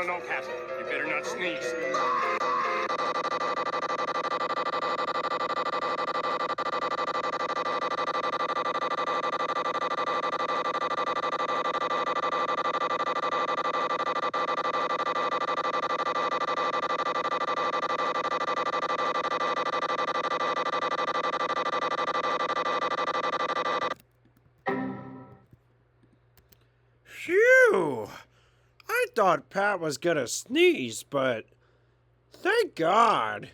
No, Pat. You better not sneeze. Phew! I thought Pat was gonna sneeze, but thank God.